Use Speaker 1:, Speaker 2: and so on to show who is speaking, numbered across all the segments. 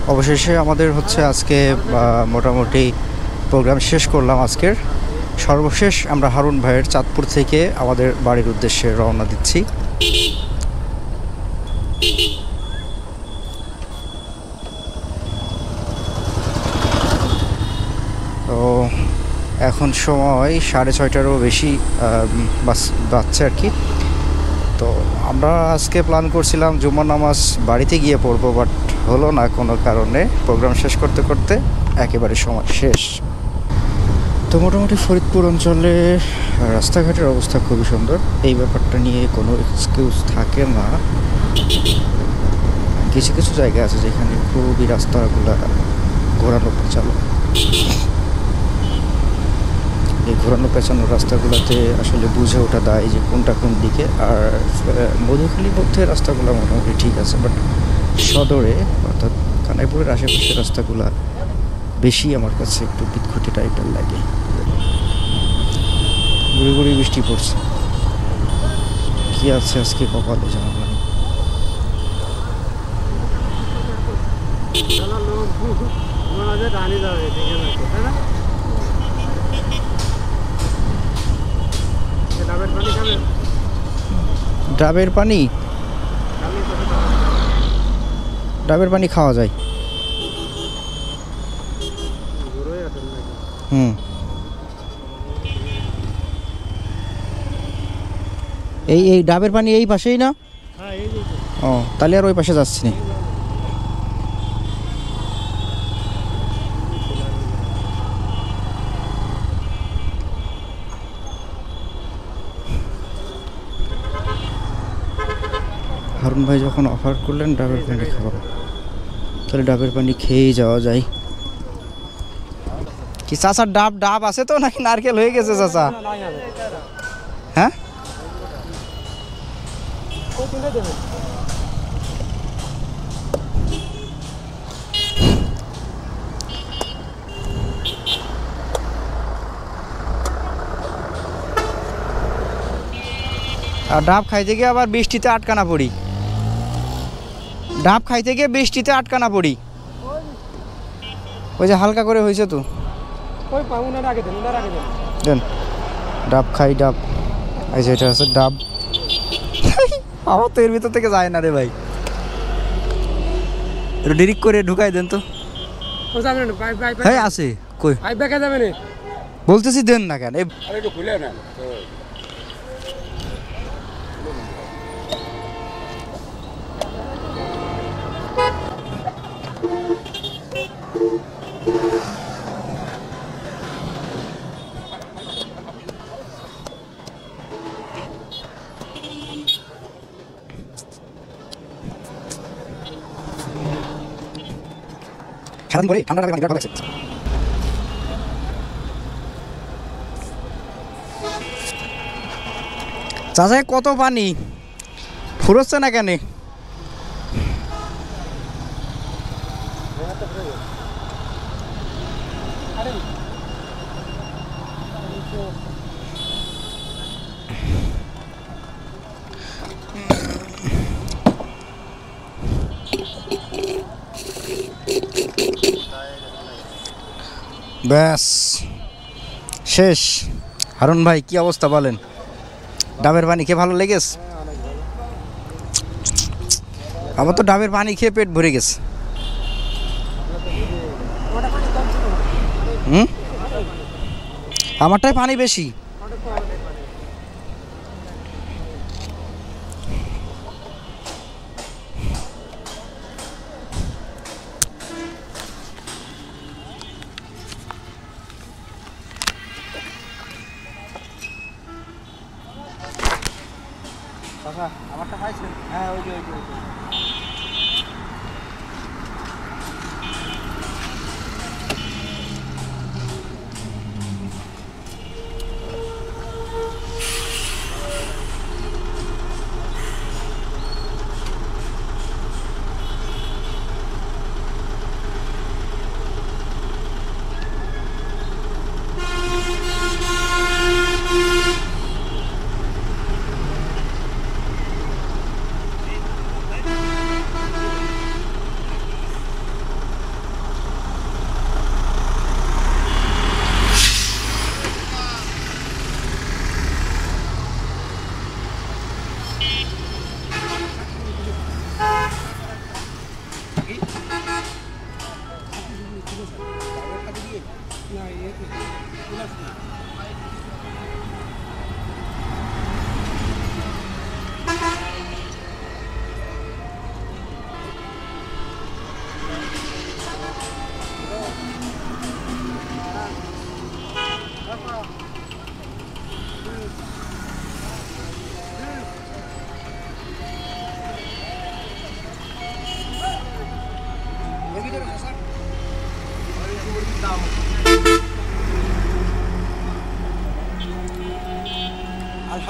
Speaker 1: অবশেষে আমাদের হচ্ছে আজকে মোটামুটি প্রোগ্রাম শেষ করলাম আজকের। সর্বশেষ আমরা হারুন ভাইয়ের চাঁদপুর থেকে আমাদের বাড়ির উদ্দেশ্যে রওনা দিচ্ছি। তো এখন সময় 6:30-ও বেশি বাজছে আর কি। তো আমরা আজকে প্ল্যান করছিলাম জুমার নামাজ বাড়িতে গিয়ে পড়বো, বাট হলো না কোনো কারণে। প্রোগ্রাম শেষ করতে করতে একেবারে সময় শেষ। তো মোটামুটি ফরিদপুর অঞ্চলে রাস্তাঘাটের অবস্থা খুবই সুন্দর, এই ব্যাপারটা নিয়ে কোনো এক্সকিউজ থাকে না। কিছু কিছু জায়গা আছে যেখানে খুবই রাস্তাগুলো ঘোরানো পেঁচানো। এই ঘোরানো পেঁচানো রাস্তাগুলোতে আসলে বুঝে ওঠা দায় যে কোনটা কোন দিকে। আর মধুখালীর মধ্যে রাস্তাগুলো মোটামুটি ঠিক আছে, বাট সদরে অর্থাৎ কানাইপুরের আশেপাশের রাস্তাগুলো বেশি আমার কাছে একটু বিদঘুটে টাইপের লাগে। গুড়ি গুড়ি বৃষ্টি পড়ছে, কি আছে আজকে কপালে জানা নাই। ডাবের পানি, ডাবের পানি খাওয়া যায়। এই ডাবের পানি এই পাশেই না? ও, তাহলে আর ওই পাশে যাচ্ছি না। হারুন ভাই যখন অফার করলেন ডাবের পানি খাওয়া, তাহলে ডাবের পানি খেয়েই যাওয়া যায়। কি চাচার ডাব আছে তো নাকি নারকেল হয়ে গেছে চাচা? হ্যাঁ, আর ডাব খাইতে গিয়ে আবার বৃষ্টিতে আটকানা পড়ি। ডাব খাইতে গিয়ে বৃষ্টিতে আটকানা পড়ি। ওই যে হালকা করে হয়েছে তো, দেন ডাব খাই। ডাব এই যে এটা আছে ডাব। আমার তো এর ভিতর থেকে যায় না রে ভাই, একটু ডিরিক করে ঢুকাই দেন তো। হ্যাঁ আছে কই বলতেছি, দেন না কেন? সারাদিন পরে ঠান্ডা লাগে, ভালো লাগছে। চাচায় কত পানি ফুরোচ্ছে না কেন? ব্যাস শেষ। হারুন ভাই কি অবস্থা বলেন? ডাবের পানি খেয়ে ভালো লেগেছে? আমার তো ডাবের পানি খেয়ে পেট ভরে গেছে। আমারটাই পানি বেশি। আমারটা খাইছেন? হ্যাঁ, ওই যে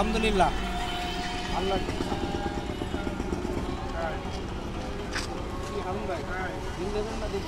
Speaker 2: আলহামদুলিল্লাহ আল্লাহ কি হারুন ভাই দিন দেবেন না দিন